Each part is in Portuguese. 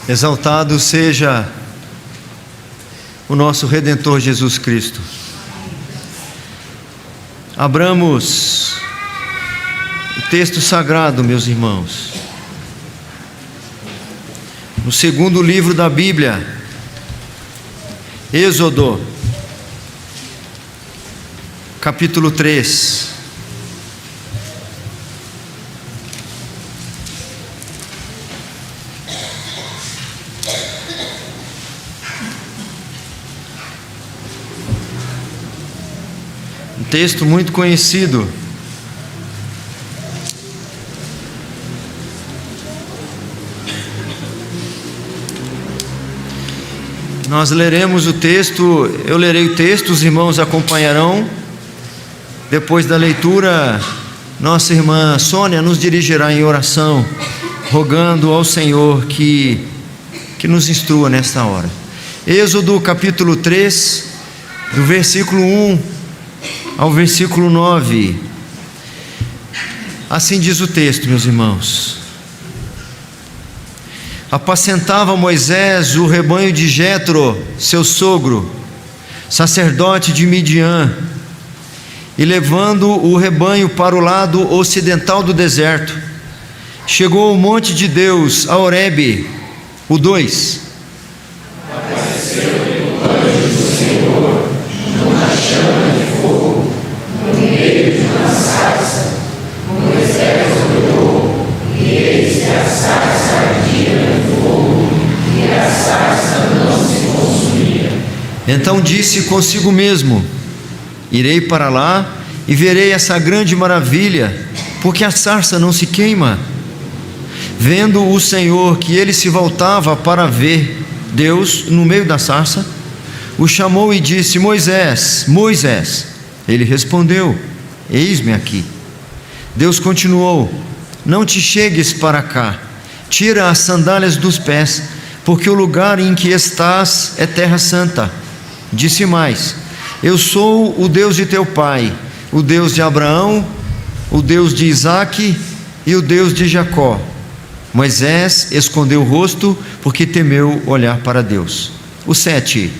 Exaltado seja o nosso Redentor Jesus Cristo. Abramos o texto sagrado, meus irmãos, no segundo livro da Bíblia, Êxodo, capítulo 3. Um texto muito conhecido. Nós leremos o texto, eu lerei o texto, os irmãos acompanharão. Depois da leitura, nossa irmã Sônia nos dirigirá em oração, rogando ao Senhor que nos instrua nesta hora. Êxodo capítulo 3, do versículo 1 ao versículo 9. Assim diz o texto, meus irmãos: apacentava Moisés o rebanho de Jetro, seu sogro, sacerdote de Midian, e levando o rebanho para o lado ocidental do deserto, chegou ao monte de Deus, a Horebe, o 2. Apareceu-lhe o anjo do Senhor numa chama de fogo, no meio de uma sarça. Moisés olhou, e eis que a sarça ardia no fogo, e a sarça não se consumia. Então disse consigo mesmo: irei para lá e verei essa grande maravilha, porque a sarça não se queima. Vendo o Senhor que ele se voltava para ver Deus no meio da sarça, o chamou e disse: Moisés, Moisés. Ele respondeu: eis-me aqui. Deus continuou: não te chegues para cá, tira as sandálias dos pés, porque o lugar em que estás é terra santa. Disse mais: eu sou o Deus de teu pai, o Deus de Abraão, o Deus de Isaque e o Deus de Jacó. Moisés escondeu o rosto, porque temeu olhar para Deus. O 7.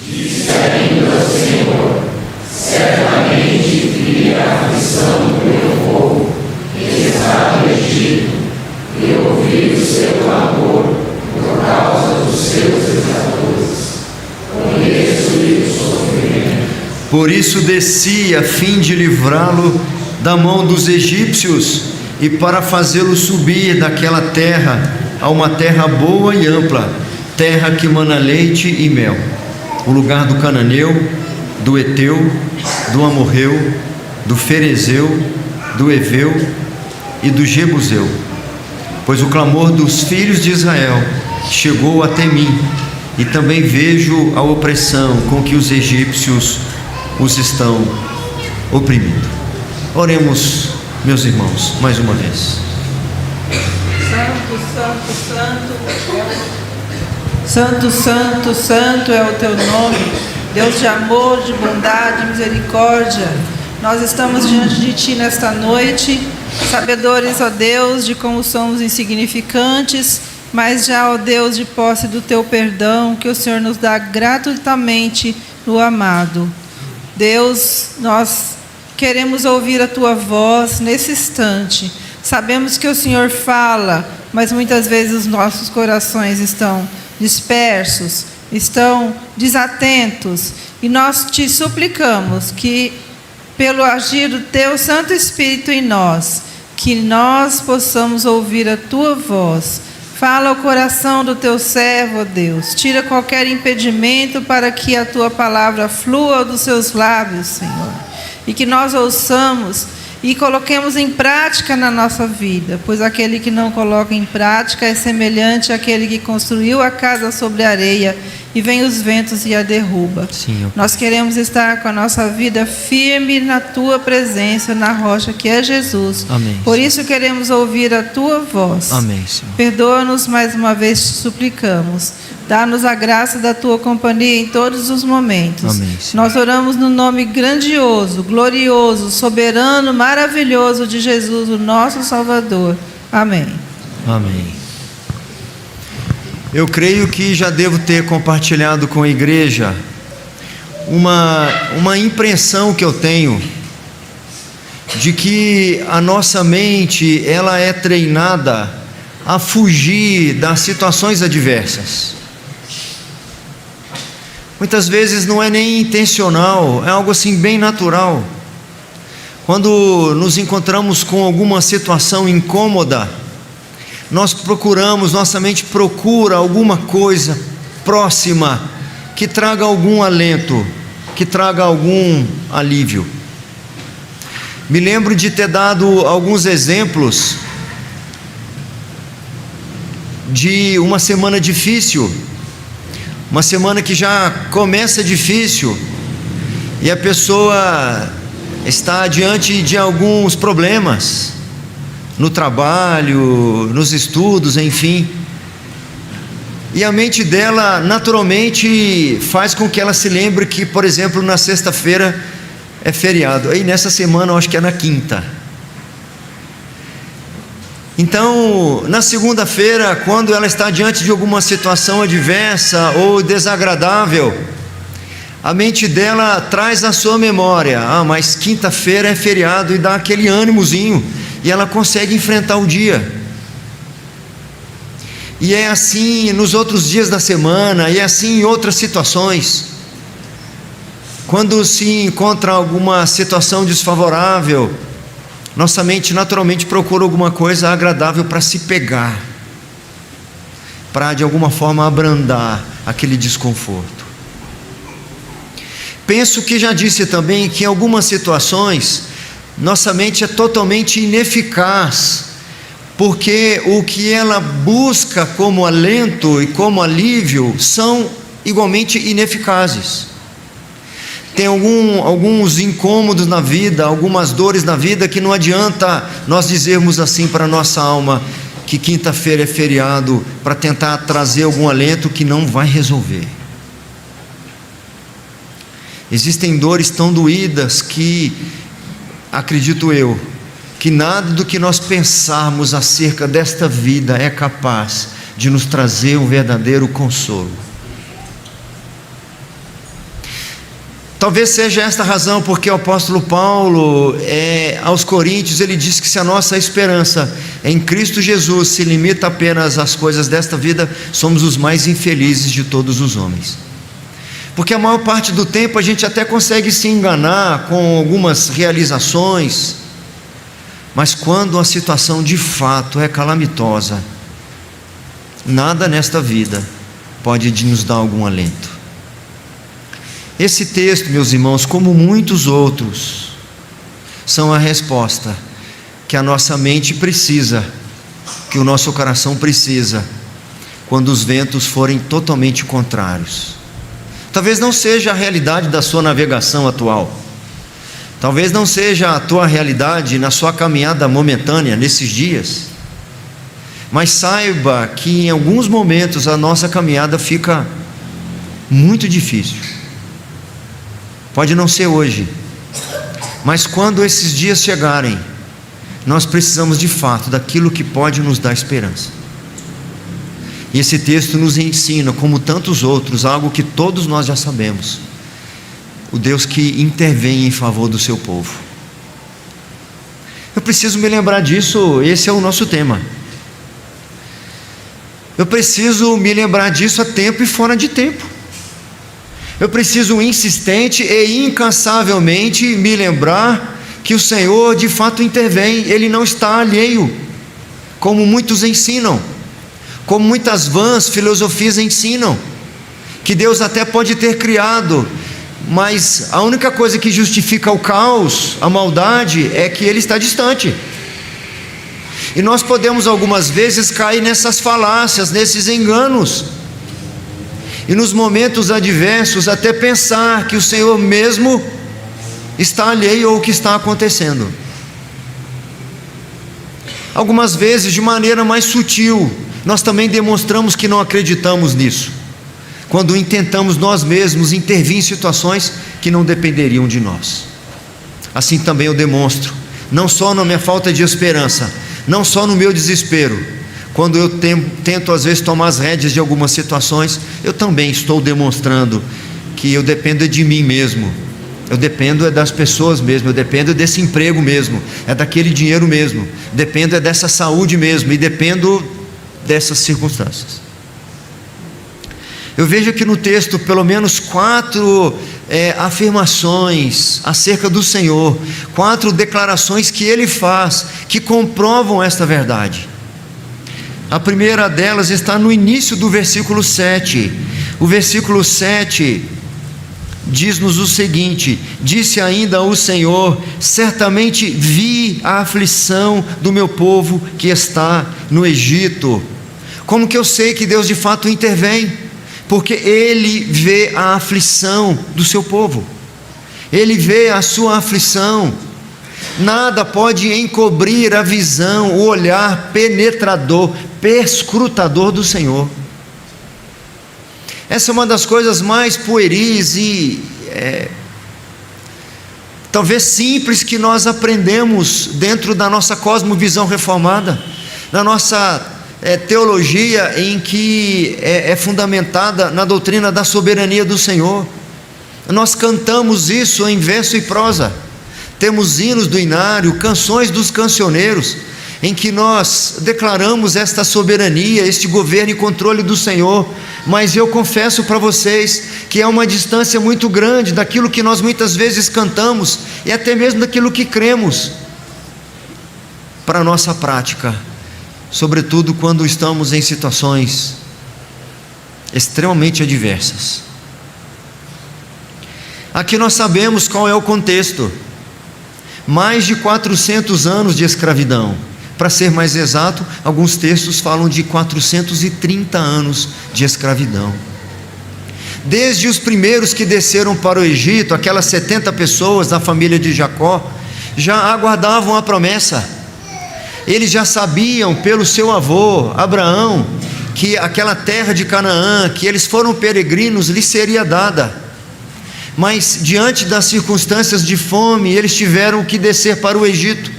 Disse ainda o Senhor: certamente vi a aflição do meu povo, que está no Egito, e ouvi o seu clamor por causa dos seus exatores. Conheço-lhe o sofrimento. Por isso desci a fim de livrá-lo da mão dos egípcios, e para fazê-lo subir daquela terra a uma terra boa e ampla, terra que mana leite e mel, o lugar do cananeu, do Eteu, do Amorreu, do Ferezeu, do Eveu e do Jebuseu. Pois o clamor dos filhos de Israel chegou até mim, e também vejo a opressão com que os egípcios os estão oprimindo. Oremos, meus irmãos, mais uma vez. Santo, santo, santo é o teu nome, Deus de amor, de bondade, de misericórdia. Nós estamos diante de ti nesta noite, sabedores, ó Deus, de como somos insignificantes, mas já, ó Deus, de posse do teu perdão, que o Senhor nos dá gratuitamente no amado. Deus, nós queremos ouvir a tua voz nesse instante. Sabemos que o Senhor fala, mas muitas vezes os nossos corações estão dispersos, estão desatentos, e nós te suplicamos que, pelo agir do teu Santo Espírito em nós, que nós possamos ouvir a tua voz. Fala ao coração do teu servo, ó Deus. Tira qualquer impedimento para que a tua palavra flua dos seus lábios, Senhor, e que nós ouçamos e coloquemos em prática na nossa vida, pois aquele que não coloca em prática é semelhante àquele que construiu a casa sobre a areia e vem os ventos e a derruba. Sim, nós queremos estar com a nossa vida firme na tua presença, na rocha que é Jesus. Amém. Por isso queremos ouvir a tua voz. Amém, Senhor. Perdoa-nos mais uma vez, te suplicamos. Dá-nos a graça da tua companhia em todos os momentos. Amém, Senhor. Nós oramos no nome grandioso, glorioso, soberano, maravilhoso de Jesus, o nosso Salvador. Amém. Amém. Eu creio que já devo ter compartilhado com a igreja uma impressão que eu tenho de que a nossa mente, ela é treinada a fugir das situações adversas. Muitas vezes não é nem intencional, é algo assim bem natural. Quando nos encontramos com alguma situação incômoda, nossa mente procura alguma coisa próxima que traga algum alento, que traga algum alívio. Me lembro de ter dado alguns exemplos de uma semana difícil, uma semana que já começa difícil, e a pessoa está diante de alguns problemas, no trabalho, nos estudos, enfim, e a mente dela naturalmente faz com que ela se lembre que, por exemplo, na sexta-feira é feriado, aí nessa semana eu acho que é na quinta. Então, na segunda-feira, quando ela está diante de alguma situação adversa ou desagradável, a mente dela traz à sua memória: mas quinta-feira é feriado, e dá aquele ânimozinho, e ela consegue enfrentar o dia. E é assim nos outros dias da semana, e é assim em outras situações. Quando se encontra alguma situação desfavorável, nossa mente naturalmente procura alguma coisa agradável para se pegar, para de alguma forma abrandar aquele desconforto. Penso que já disse também que em algumas situações nossa mente é totalmente ineficaz, porque o que ela busca como alento e como alívio são igualmente ineficazes. Tem alguns incômodos na vida, algumas dores na vida, que não adianta nós dizermos assim para a nossa alma que quinta-feira é feriado, para tentar trazer algum alento, que não vai resolver. Existem dores tão doídas que, acredito eu, que nada do que nós pensarmos acerca desta vida é capaz de nos trazer um verdadeiro consolo. Talvez seja esta a razão porque o apóstolo Paulo, aos Coríntios, ele diz que se a nossa esperança em Cristo Jesus se limita apenas às coisas desta vida, somos os mais infelizes de todos os homens. Porque a maior parte do tempo a gente até consegue se enganar com algumas realizações, mas quando a situação de fato é calamitosa, nada nesta vida pode nos dar algum alento. Esse texto, meus irmãos, como muitos outros, são a resposta que a nossa mente precisa, que o nosso coração precisa, quando os ventos forem totalmente contrários. Talvez não seja a realidade da sua navegação atual, talvez não seja a tua realidade na sua caminhada momentânea nesses dias, mas saiba que em alguns momentos a nossa caminhada fica muito difícil. Pode não ser hoje, mas quando esses dias chegarem, nós precisamos de fato daquilo que pode nos dar esperança. E esse texto nos ensina, como tantos outros, algo que todos nós já sabemos: o Deus que intervém em favor do seu povo. Eu preciso me lembrar disso, esse é o nosso tema. Eu preciso me lembrar disso a tempo e fora de tempo. Eu preciso insistente e incansavelmente me lembrar que o Senhor de fato intervém. Ele não está alheio, como muitos ensinam, como muitas vãs filosofias ensinam, que Deus até pode ter criado, mas a única coisa que justifica o caos, a maldade, é que Ele está distante. E nós podemos algumas vezes cair nessas falácias, nesses enganos, e nos momentos adversos até pensar que o Senhor mesmo está alheio ao que está acontecendo. Algumas vezes, de maneira mais sutil, nós também demonstramos que não acreditamos nisso, quando intentamos nós mesmos intervir em situações que não dependeriam de nós. Assim também eu demonstro, não só na minha falta de esperança, não só no meu desespero, quando eu tento às vezes tomar as rédeas de algumas situações, eu também estou demonstrando que eu dependo de mim mesmo, eu dependo das pessoas mesmo, eu dependo desse emprego mesmo, daquele dinheiro mesmo, dependo dessa saúde mesmo, e dependo dessas circunstâncias. Eu vejo aqui no texto pelo menos 4 afirmações acerca do Senhor, 4 declarações que Ele faz, que comprovam esta verdade. A primeira delas está no início do versículo 7. O versículo 7 diz-nos o seguinte: disse ainda o Senhor: certamente vi a aflição do meu povo que está no Egito. Como que eu sei que Deus de fato intervém? Porque Ele vê a aflição do seu povo, Ele vê a sua aflição. Nada pode encobrir a visão, o olhar penetrador, perscrutador do Senhor. Essa é uma das coisas mais pueris e talvez simples que nós aprendemos dentro da nossa cosmovisão reformada, na nossa teologia em que é fundamentada na doutrina da soberania do Senhor. Nós cantamos isso em verso e prosa, temos hinos do inário, canções dos cancioneiros, em que nós declaramos esta soberania, este governo e controle do Senhor. Mas eu confesso para vocês que é uma distância muito grande daquilo que nós muitas vezes cantamos, e até mesmo daquilo que cremos, para a nossa prática, sobretudo quando estamos em situações extremamente adversas. Aqui nós sabemos qual é o contexto: mais de 400 anos de escravidão. Para ser mais exato, alguns textos falam de 430 anos de escravidão. Desde os primeiros que desceram para o Egito, aquelas 70 pessoas da família de Jacó, já aguardavam a promessa. Eles já sabiam pelo seu avô Abraão que aquela terra de Canaã, que eles foram peregrinos, lhes seria dada. Mas diante das circunstâncias de fome, eles tiveram que descer para o Egito.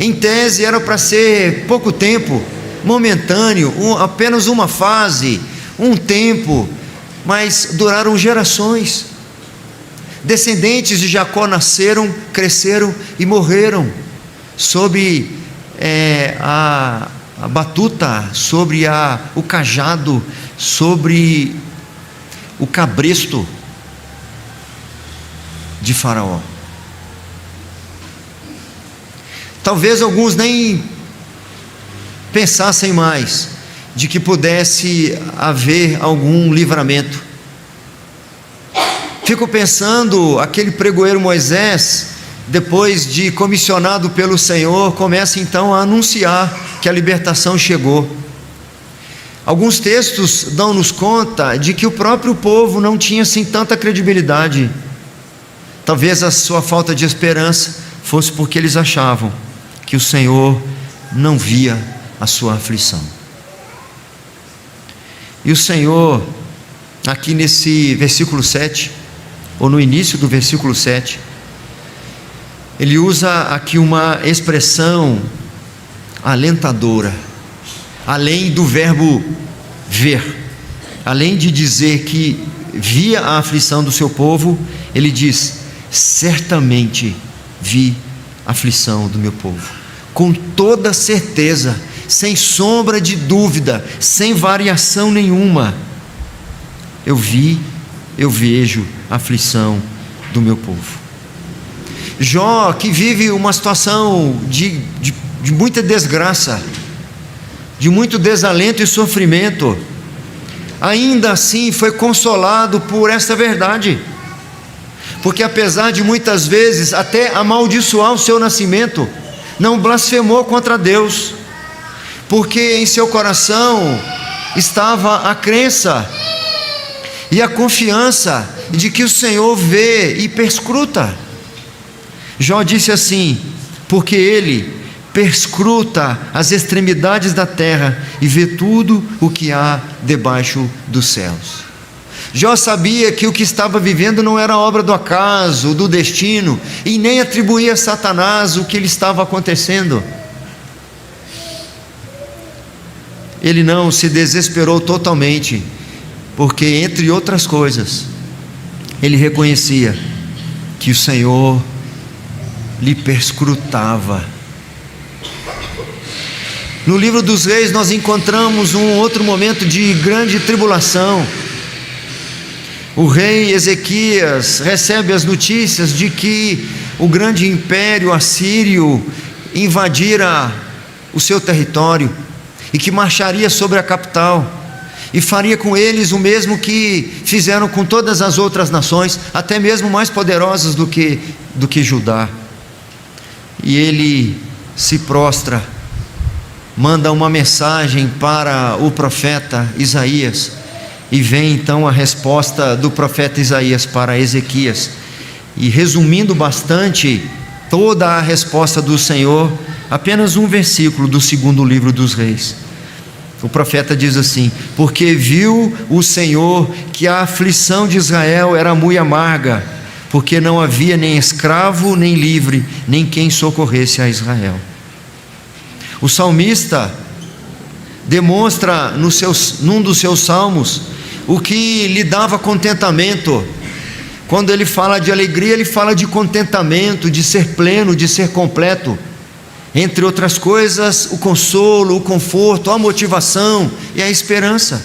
Em tese era para ser pouco tempo, momentâneo, apenas uma fase, um tempo, mas duraram gerações. Descendentes de Jacó nasceram, cresceram e morreram sob a batuta, sobre o cajado, sobre o cabresto de Faraó. Talvez alguns nem pensassem mais de que pudesse haver algum livramento. Fico pensando, aquele pregoeiro Moisés, depois de comissionado pelo Senhor, começa então a anunciar que a libertação chegou. Alguns textos dão-nos conta de que o próprio povo não tinha assim tanta credibilidade. Talvez a sua falta de esperança fosse porque eles achavam que o Senhor não via a sua aflição. E o Senhor, aqui nesse versículo 7, ou no início do versículo 7, Ele usa aqui uma expressão alentadora, além do verbo ver, além de dizer que via a aflição do seu povo, Ele diz: certamente vi a aflição do meu povo. Com toda certeza, sem sombra de dúvida, sem variação nenhuma, eu vejo a aflição do meu povo. Jó, que vive uma situação de muita desgraça, de muito desalento e sofrimento, ainda assim foi consolado por essa verdade, porque apesar de muitas vezes até amaldiçoar o seu nascimento, não blasfemou contra Deus, porque em seu coração estava a crença e a confiança de que o Senhor vê e perscruta. Jó disse assim: porque Ele perscruta as extremidades da terra e vê tudo o que há debaixo dos céus. Jó sabia que o que estava vivendo não era obra do acaso, do destino, e nem atribuía a Satanás o que lhe estava acontecendo. ele não se desesperou totalmente, porque, entre outras coisas, ele reconhecia que o Senhor lhe perscrutava. No livro dos Reis nós encontramos um outro momento de grande tribulação. O rei Ezequias recebe as notícias de que o grande império assírio invadira o seu território e que marcharia sobre a capital e faria com eles o mesmo que fizeram com todas as outras nações, até mesmo mais poderosas do que Judá. E ele se prostra, manda uma mensagem para o profeta Isaías, e vem então a resposta do profeta Isaías para Ezequias. E resumindo bastante toda a resposta do Senhor, apenas um versículo do 2º livro dos Reis. O profeta diz assim: porque viu o Senhor que a aflição de Israel era muito amarga, porque não havia nem escravo nem livre, nem quem socorresse a Israel. O salmista demonstra num dos seus salmos o que lhe dava contentamento. Quando ele fala de alegria, ele fala de contentamento, de ser pleno, de ser completo. Entre outras coisas, o consolo, o conforto, a motivação e a esperança.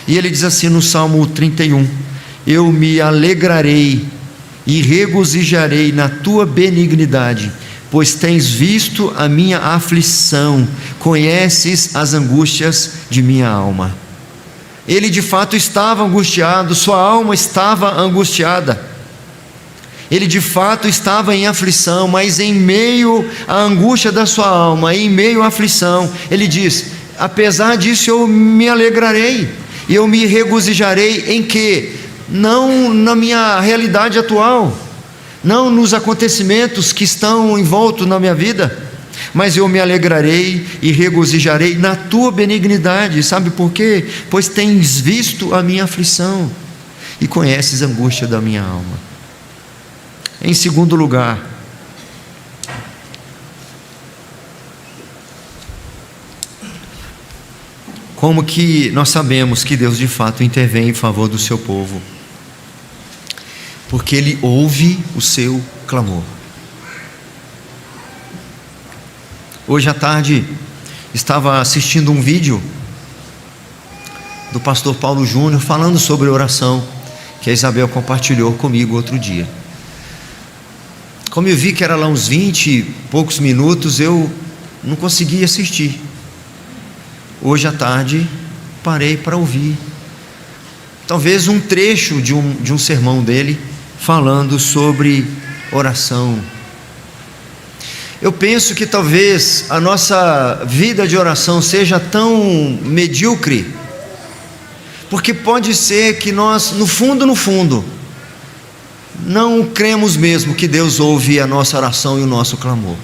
E ele diz assim no Salmo 31: eu me alegrarei e regozijarei na tua benignidade, pois tens visto a minha aflição, conheces as angústias de minha alma. Ele de fato estava angustiado, sua alma estava angustiada. Ele de fato estava em aflição, mas em meio à angústia da sua alma, em meio à aflição, ele diz: apesar disso eu me alegrarei, e eu me regozijarei em quê? Não na minha realidade atual, não nos acontecimentos que estão envoltos na minha vida, mas eu me alegrarei e regozijarei na tua benignidade. Sabe por quê? Pois tens visto a minha aflição e conheces a angústia da minha alma. Em segundo lugar, como que nós sabemos que Deus de fato intervém em favor do seu povo? Porque Ele ouve o seu clamor. Hoje à tarde estava assistindo um vídeo do pastor Paulo Júnior falando sobre oração, que a Isabel compartilhou comigo outro dia. Como eu vi que era lá uns 20 e poucos minutos, eu não consegui assistir. Hoje à tarde parei para ouvir talvez um trecho de um sermão dele falando sobre oração. Eu penso que talvez a nossa vida de oração seja tão medíocre, porque pode ser que nós, no fundo, não cremos mesmo que Deus ouve a nossa oração e o nosso clamor.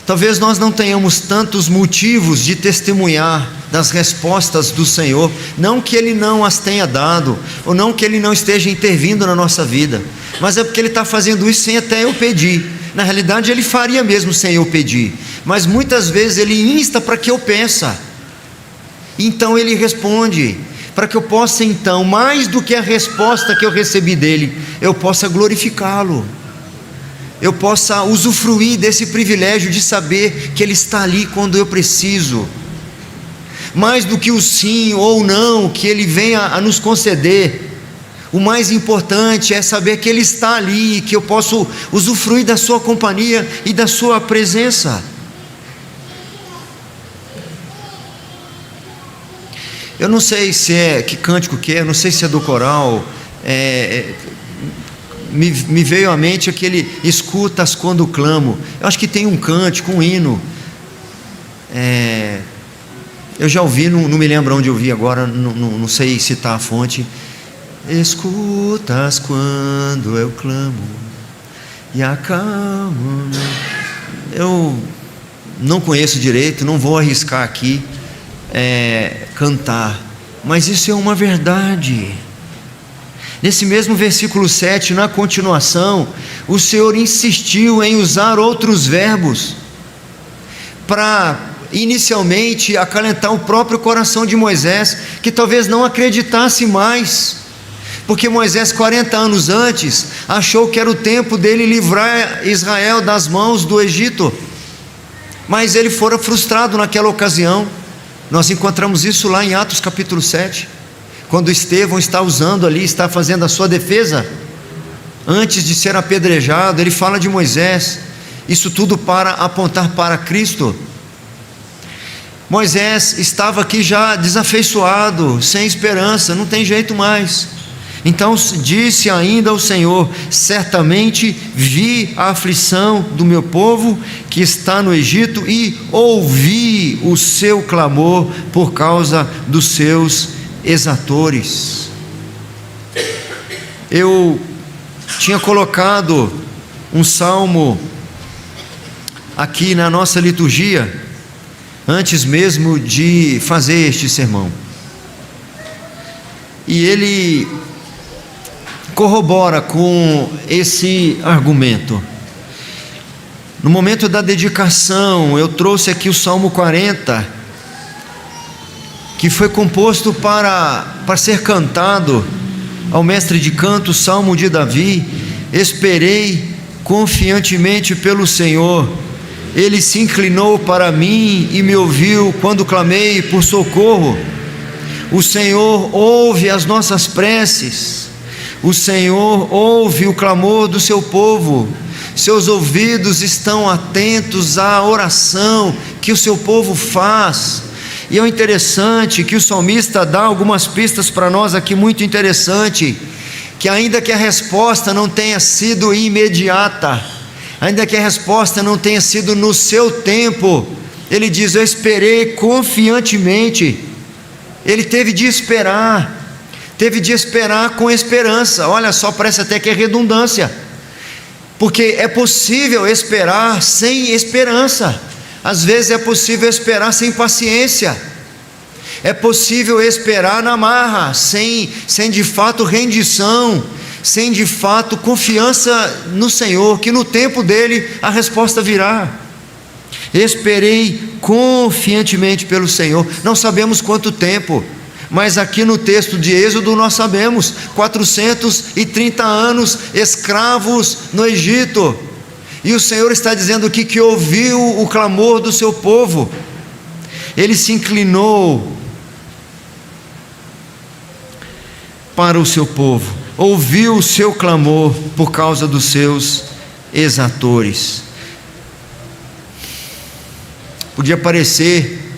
Talvez nós não tenhamos tantos motivos de testemunhar das respostas do Senhor, não que Ele não as tenha dado, ou não que Ele não esteja intervindo na nossa vida, mas é porque Ele está fazendo isso sem até eu pedir. Na realidade Ele faria mesmo sem eu pedir, mas muitas vezes Ele insta para que eu peça, então Ele responde, para que eu possa então, mais do que a resposta que eu recebi dEle, eu possa glorificá-lo, eu possa usufruir desse privilégio de saber que Ele está ali quando eu preciso, mais do que o sim ou não que Ele venha a nos conceder. O mais importante é saber que Ele está ali, que eu posso usufruir da sua companhia e da sua presença. Eu não sei se é, que cântico que é, não sei se é do coral, me veio à mente aquele escutas quando clamo. Eu acho que tem um cântico, um hino, eu já ouvi, não me lembro onde eu vi agora, não sei citar a fonte. Escutas quando eu clamo e acalmo. Eu não conheço direito, não vou arriscar aqui cantar, mas isso é uma verdade. Nesse mesmo versículo 7, na continuação, o Senhor insistiu em usar outros verbos para inicialmente acalentar o próprio coração de Moisés, que talvez não acreditasse mais, porque Moisés 40 anos antes achou que era o tempo dele livrar Israel das mãos do Egito, mas ele fora frustrado naquela ocasião. Nós encontramos isso lá em Atos capítulo 7, quando Estevão está usando ali, está fazendo a sua defesa, antes de ser apedrejado. Ele fala de Moisés, isso tudo para apontar para Cristo. Moisés estava aqui já desafeiçoado, sem esperança, não tem jeito mais. Então disse ainda ao Senhor: certamente vi a aflição do meu povo que está no Egito e ouvi o seu clamor por causa dos seus exatores. Eu tinha colocado um salmo aqui na nossa liturgia, antes mesmo de fazer este sermão, e ele corrobora com esse argumento. No momento da dedicação, eu trouxe aqui o Salmo 40, que foi composto para ser cantado ao mestre de canto, Salmo de Davi. Esperei confiantemente pelo Senhor, Ele se inclinou para mim e me ouviu quando clamei por socorro. O Senhor ouve as nossas preces, o Senhor ouve o clamor do seu povo, seus ouvidos estão atentos à oração que o seu povo faz. E é interessante que o salmista dá algumas pistas para nós aqui, muito interessante, que ainda que a resposta não tenha sido imediata, ainda que a resposta não tenha sido no seu tempo, ele diz: eu esperei confiantemente. Ele teve de esperar com esperança. Olha só, parece até que é redundância, porque é possível esperar sem esperança. Às vezes é possível esperar sem paciência, é possível esperar na marra, sem de fato rendição, sem de fato confiança no Senhor, que no tempo dele a resposta virá. Esperei confiantemente pelo Senhor. Não sabemos quanto tempo, mas aqui no texto de Êxodo nós sabemos, 430 anos escravos no Egito, e o Senhor está dizendo aqui que ouviu o clamor do seu povo. Ele se inclinou para o seu povo, ouviu o seu clamor por causa dos seus exatores. Podia parecer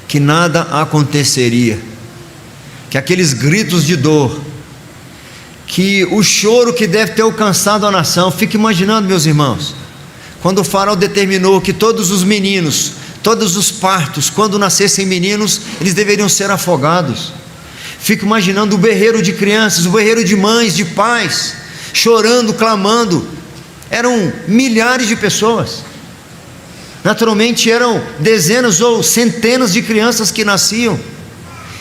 que nada aconteceria, que aqueles gritos de dor, que o choro que deve ter alcançado a nação. Fique imaginando, meus irmãos, quando o faraó determinou que todos os meninos, todos os partos, quando nascessem meninos, eles deveriam ser afogados. Fico imaginando o berreiro de crianças, o berreiro de mães, de pais, chorando, clamando. Eram milhares de pessoas, naturalmente eram dezenas ou centenas de crianças que nasciam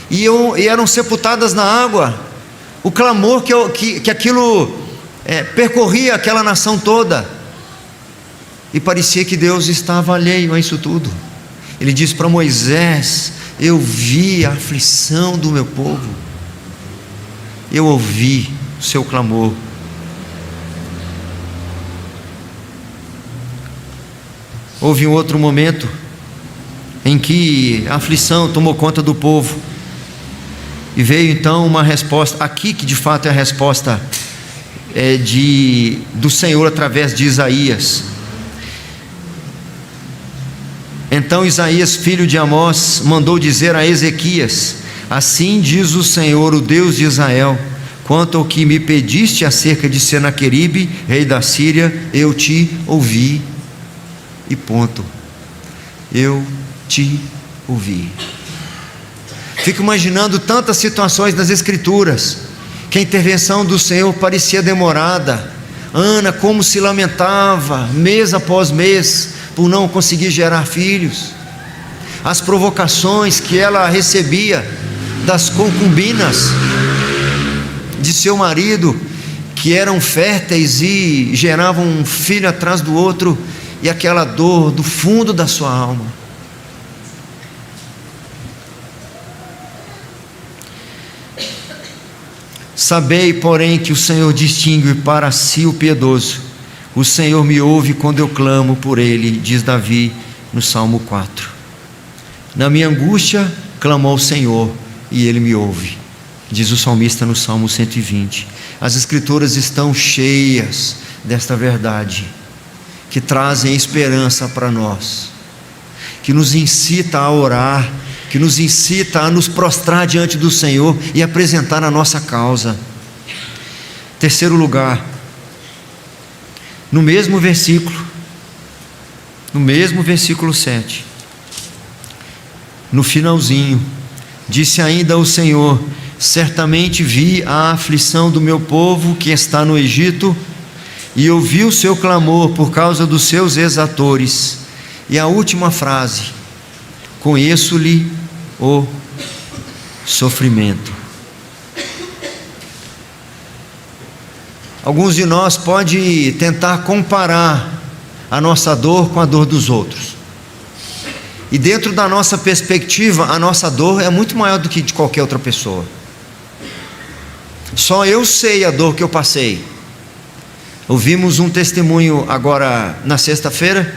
e eram sepultadas na água. O clamor que aquilo percorria aquela nação toda, e parecia que Deus estava alheio a isso tudo. Ele diz para Moisés: eu vi a aflição do meu povo, eu ouvi o seu clamor. Houve um outro momento em que a aflição tomou conta do povo, e veio então uma resposta aqui, que de fato é a resposta do Senhor através de Isaías. Então Isaías, filho de Amós, mandou dizer a Ezequias: assim diz o Senhor, o Deus de Israel, quanto ao que me pediste acerca de Senaqueribe, rei da Síria, eu te ouvi. E ponto. Eu te ouvi. Fico imaginando tantas situações nas Escrituras, que a intervenção do Senhor parecia demorada. Ana, como se lamentava, mês após mês, por não conseguir gerar filhos. As provocações que ela recebia das concubinas de seu marido, que eram férteis e geravam um filho atrás do outro, e aquela dor do fundo da sua alma. Sabei, porém, que o Senhor distingue para si o piedoso. O Senhor me ouve quando eu clamo por ele, diz Davi no Salmo 4. Na minha angústia clamou o Senhor e ele me ouve, diz o salmista no Salmo 120. As Escrituras estão cheias desta verdade, que trazem esperança para nós, que nos incita a orar, que nos incita a nos prostrar diante do Senhor e apresentar a nossa causa. Terceiro lugar, no mesmo versículo 7, no finalzinho, disse ainda o Senhor: certamente vi a aflição do meu povo que está no Egito, e ouvi o seu clamor por causa dos seus exatores. E a última frase: conheço-lhe o sofrimento. Alguns de nós podem tentar comparar a nossa dor com a dor dos outros, e dentro da nossa perspectiva, a nossa dor é muito maior do que de qualquer outra pessoa. Só eu sei a dor que eu passei. Ouvimos um testemunho agora na sexta-feira.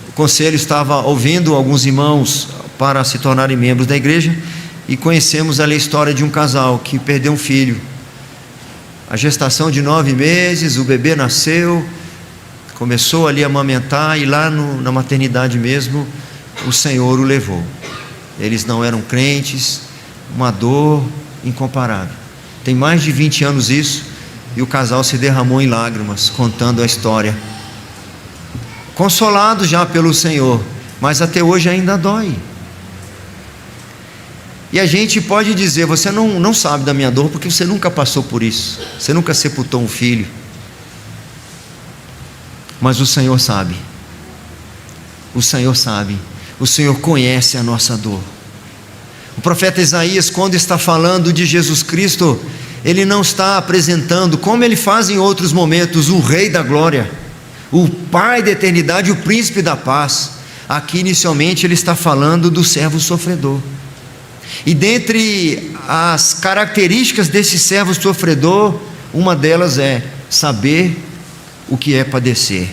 O conselho estava ouvindo alguns irmãos para se tornarem membros da igreja, e conhecemos ali a história de um casal que perdeu um filho. A gestação de 9 meses, o bebê nasceu, começou ali a amamentar, e lá na maternidade mesmo, o Senhor o levou. Eles não eram crentes, uma dor incomparável. Tem mais de 20 anos isso, e o casal se derramou em lágrimas, contando a história. Consolado já pelo Senhor, mas até hoje ainda dói. E a gente pode dizer: você não sabe da minha dor, porque você nunca passou por isso, você nunca sepultou um filho. Mas o Senhor sabe, o Senhor sabe, o Senhor conhece a nossa dor. O profeta Isaías, quando está falando de Jesus Cristo, ele não está apresentando, como ele faz em outros momentos, o Rei da Glória, o Pai da eternidade, o Príncipe da paz. Aqui inicialmente ele está falando do servo sofredor. E dentre as características desse servo sofredor, uma delas é saber o que é padecer.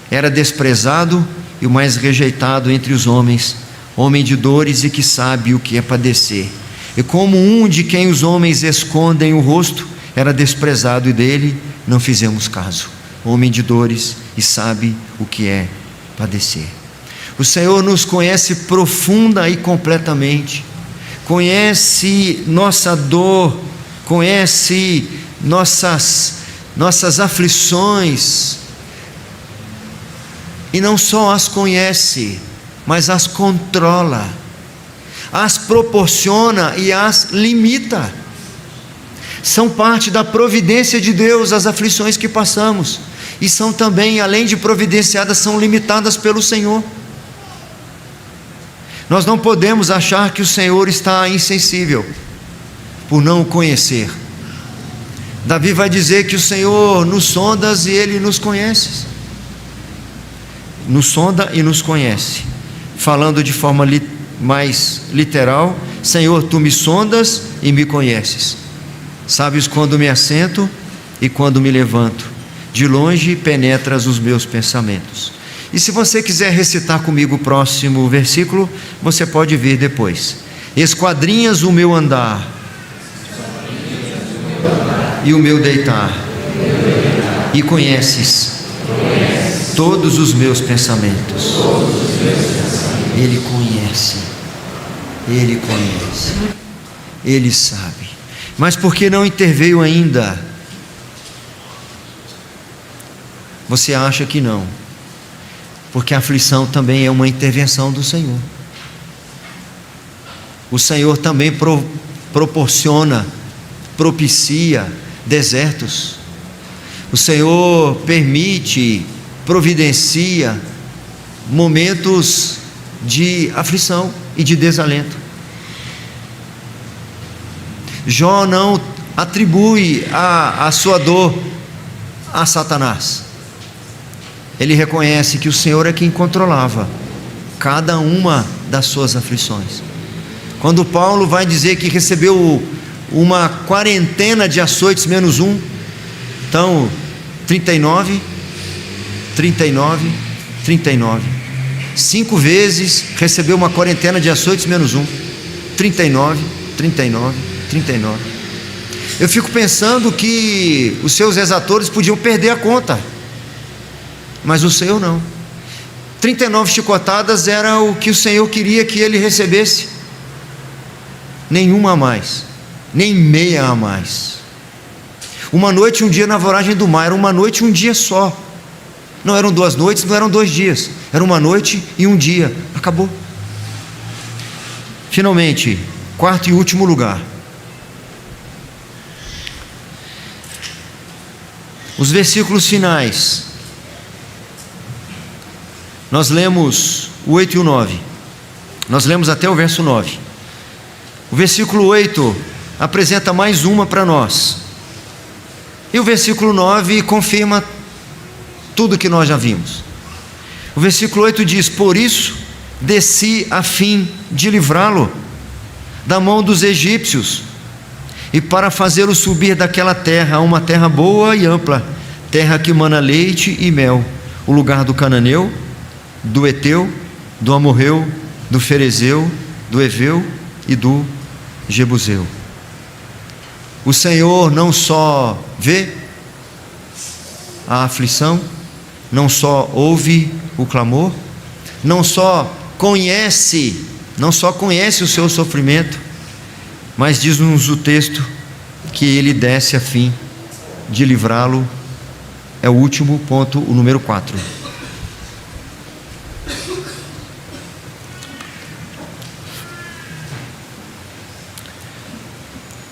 Era desprezado e o mais rejeitado entre os homens, homem de dores e que sabe o que é padecer. E como um de quem os homens escondem o rosto, era desprezado, e dele não fizemos caso. Homem de dores e sabe o que é padecer. O Senhor nos conhece profunda e completamente, conhece nossa dor, conhece nossas aflições, e não só as conhece, mas as controla, as proporciona e as limita. São parte da providência de Deus as aflições que passamos, e são também, além de providenciadas, são limitadas pelo Senhor. Nós não podemos achar que o Senhor está insensível por não o conhecer. Davi vai dizer que o Senhor nos sonda e Ele nos conhece. Nos sonda e nos conhece. Falando de forma mais literal: Senhor, Tu me sondas e me conheces. Sabes quando me assento e quando me levanto. De longe penetras os meus pensamentos. E se você quiser recitar comigo o próximo versículo, você pode vir depois. Esquadrinhas o meu andar e o meu deitar, e conheces todos os meus pensamentos. Ele conhece, Ele conhece, Ele sabe. Mas por que não interveio ainda? Você acha que não? Porque a aflição também é uma intervenção do Senhor. O Senhor também proporciona, propicia desertos. O Senhor permite, providencia momentos de aflição e de desalento. Jó não atribui a sua dor a Satanás. Ele reconhece que o Senhor é quem controlava cada uma das suas aflições. Quando Paulo vai dizer que recebeu uma quarentena de açoites menos um, então 39, 5 vezes recebeu uma quarentena de açoites menos um, 39. Eu fico pensando que os seus exatores podiam perder a conta, mas o Senhor não. 39 chicotadas era o que o Senhor queria que ele recebesse, nenhuma a mais, nem meia a mais. Uma noite e um dia na voragem do mar, era uma noite e um dia só. Não eram 2 noites, não eram 2 dias, era uma noite e um dia, acabou. Finalmente, quarto e último lugar, os versículos finais. Nós lemos o 8 e o 9, nós lemos até o verso 9. O versículo 8 apresenta mais uma para nós, e o versículo 9 confirma tudo que nós já vimos. O versículo 8 diz: por isso desci a fim de livrá-lo da mão dos egípcios, e para fazê-lo subir daquela terra a uma terra boa e ampla, terra que mana leite e mel, o lugar do cananeu, do Eteu, do Amorreu, do Ferezeu, do Eveu e do Jebuseu. O Senhor não só vê a aflição, não só ouve o clamor, não só conhece o seu sofrimento, mas diz-nos o texto que ele desce a fim de livrá-lo. É o último ponto, o número 4.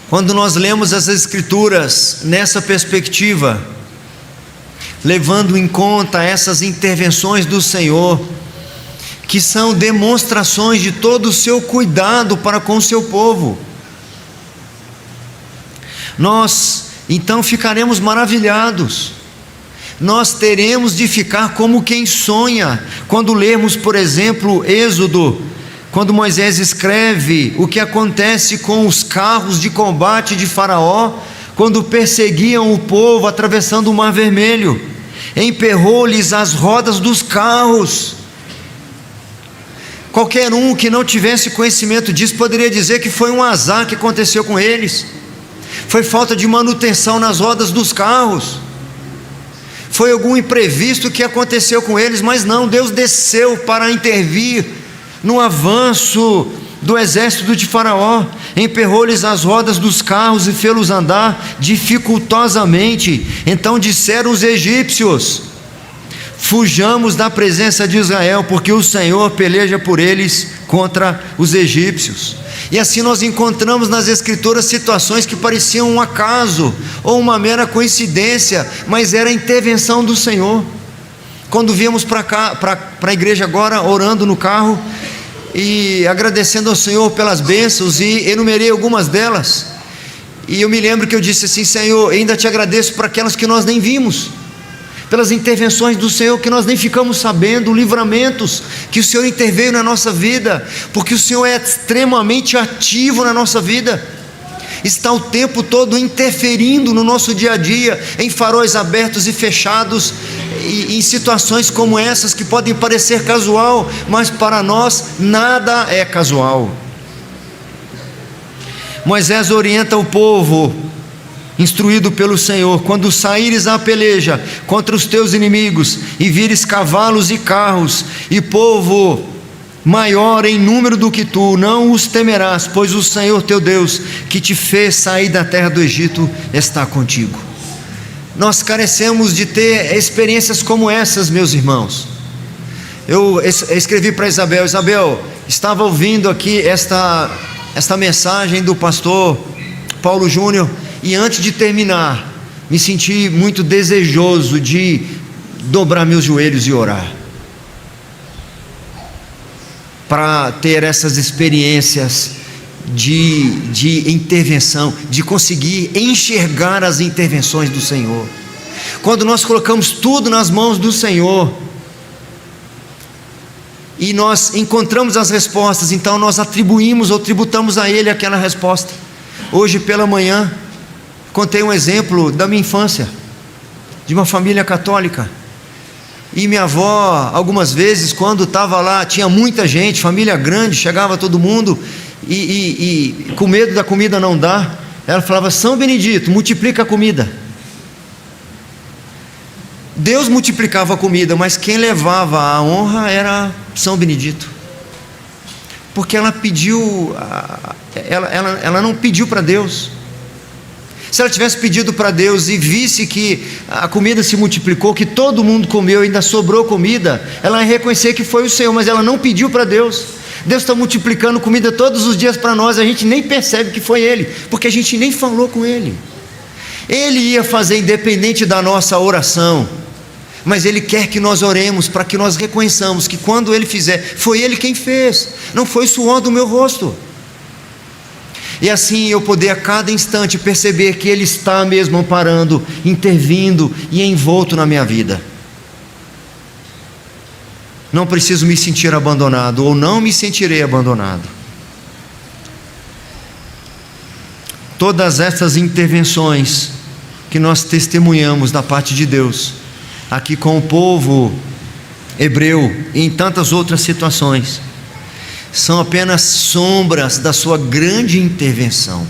Quando nós lemos as Escrituras nessa perspectiva, levando em conta essas intervenções do Senhor, que são demonstrações de todo o seu cuidado para com o seu povo, nós então ficaremos maravilhados. Nós teremos de ficar como quem sonha, quando lermos, por exemplo, Êxodo, quando Moisés escreve o que acontece com os carros de combate de Faraó, quando perseguiam o povo atravessando o Mar Vermelho, emperrou-lhes as rodas dos carros. Qualquer um que não tivesse conhecimento disso poderia dizer que foi um azar que aconteceu com eles, foi falta de manutenção nas rodas dos carros, foi algum imprevisto que aconteceu com eles. Mas não, Deus desceu para intervir no avanço do exército de Faraó, emperrou-lhes as rodas dos carros e fê-los andar dificultosamente. Então disseram os egípcios: fujamos da presença de Israel, porque o Senhor peleja por eles contra os egípcios. E assim nós encontramos nas Escrituras situações que pareciam um acaso ou uma mera coincidência, mas era a intervenção do Senhor. Quando viemos para cá, para a igreja agora, orando no carro e agradecendo ao Senhor pelas bênçãos, e enumerei algumas delas, e eu me lembro que eu disse assim: Senhor, ainda te agradeço por aquelas que nós nem vimos, pelas intervenções do Senhor que nós nem ficamos sabendo, livramentos que o Senhor interveio na nossa vida, porque o Senhor é extremamente ativo na nossa vida, está o tempo todo interferindo no nosso dia a dia, em faróis abertos e fechados, e em situações como essas que podem parecer casual, mas para nós nada é casual. Moisés orienta o povo, instruído pelo Senhor: quando saíres à peleja contra os teus inimigos e vires cavalos e carros e povo maior em número do que tu, não os temerás, pois o Senhor teu Deus, que te fez sair da terra do Egito, está contigo. Nós carecemos de ter experiências como essas, meus irmãos. Eu escrevi para Isabel: Isabel, estava ouvindo aqui esta mensagem do pastor Paulo Júnior, e antes de terminar, me senti muito desejoso de dobrar meus joelhos e orar, para ter essas experiências de intervenção, de conseguir enxergar as intervenções do Senhor. Quando nós colocamos tudo nas mãos do Senhor e nós encontramos as respostas, então nós atribuímos ou tributamos a Ele aquela resposta. Hoje pela manhã contei um exemplo da minha infância, de uma família católica. E minha avó, algumas vezes, quando estava lá, tinha muita gente, família grande, chegava todo mundo, e com medo da comida não dar, ela falava: São Benedito, multiplica a comida. Deus multiplicava a comida, mas quem levava a honra era São Benedito, porque ela pediu, ela não pediu para Deus. Se ela tivesse pedido para Deus e visse que a comida se multiplicou, que todo mundo comeu e ainda sobrou comida, ela ia reconhecer que foi o Senhor, mas ela não pediu para Deus. Deus está multiplicando comida todos os dias para nós, a gente nem percebe que foi Ele, porque a gente nem falou com Ele. Ele ia fazer independente da nossa oração, mas Ele quer que nós oremos para que nós reconheçamos que quando Ele fizer, foi Ele quem fez, não foi o suor do meu rosto. E assim eu poder a cada instante perceber que Ele está mesmo amparando, intervindo e envolto na minha vida. Não preciso me sentir abandonado, ou não me sentirei abandonado. Todas essas intervenções que nós testemunhamos da parte de Deus, aqui com o povo hebreu e em tantas outras situações, são apenas sombras da sua grande intervenção.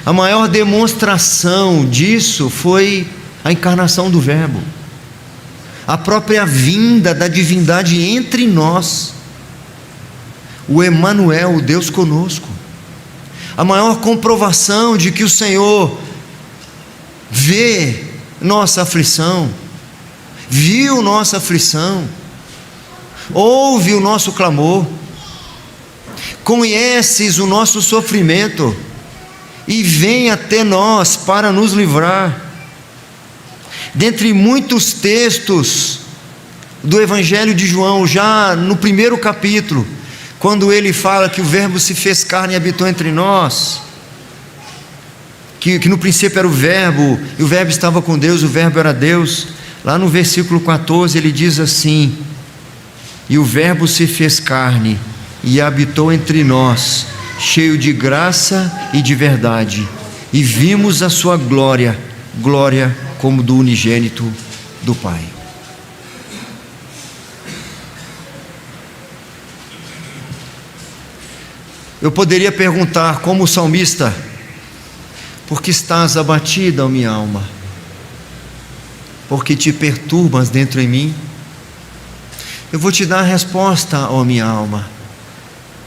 A maior demonstração disso foi a encarnação do Verbo, a própria vinda da divindade entre nós, o Emanuel, o Deus conosco. A maior comprovação de que o Senhor vê nossa aflição, viu nossa aflição, ouve o nosso clamor, conheces o nosso sofrimento e vem até nós para nos livrar. Dentre muitos textos do Evangelho de João, já no primeiro capítulo, quando ele fala que o Verbo se fez carne e habitou entre nós, que no princípio era o Verbo, e o Verbo estava com Deus, o Verbo era Deus. Lá no versículo 14 ele diz assim: e o Verbo se fez carne e habitou entre nós, cheio de graça e de verdade, e vimos a sua glória, glória como do unigênito do Pai. Eu poderia perguntar, como o salmista: por que estás abatida, ó minha alma? Por que te perturbas dentro em mim? Eu vou te dar a resposta, ó minha alma: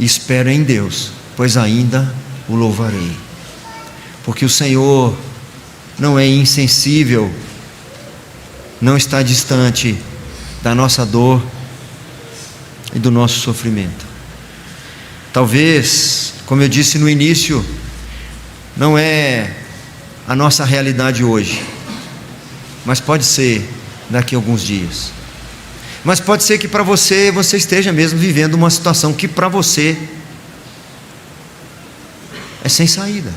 espera em Deus, pois ainda o louvarei. Porque o Senhor não é insensível, não está distante da nossa dor e do nosso sofrimento. Talvez, como eu disse no início, não é a nossa realidade hoje, mas pode ser daqui a alguns dias. Mas pode ser que para você esteja mesmo vivendo uma situação que para você é sem saída.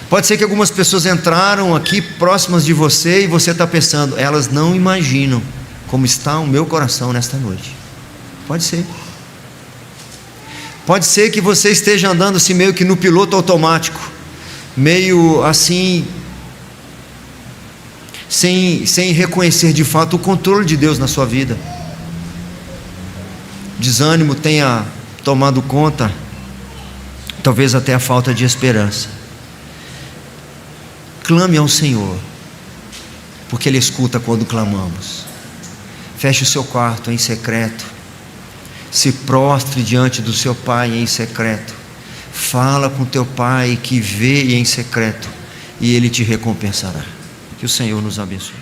Pode ser que algumas pessoas entraram aqui próximas de você e você está pensando: elas não imaginam como está o meu coração nesta noite. Pode ser. Pode ser que você esteja andando assim meio que no piloto automático, meio assim, sem reconhecer de fato o controle de Deus na sua vida. Desânimo tenha tomado conta, talvez até a falta de esperança. Clame ao Senhor, porque Ele escuta quando clamamos. Feche o seu quarto em secreto, se prostre diante do seu Pai em secreto, fala com teu Pai que vê em secreto, e Ele te recompensará. Que o Senhor nos abençoe.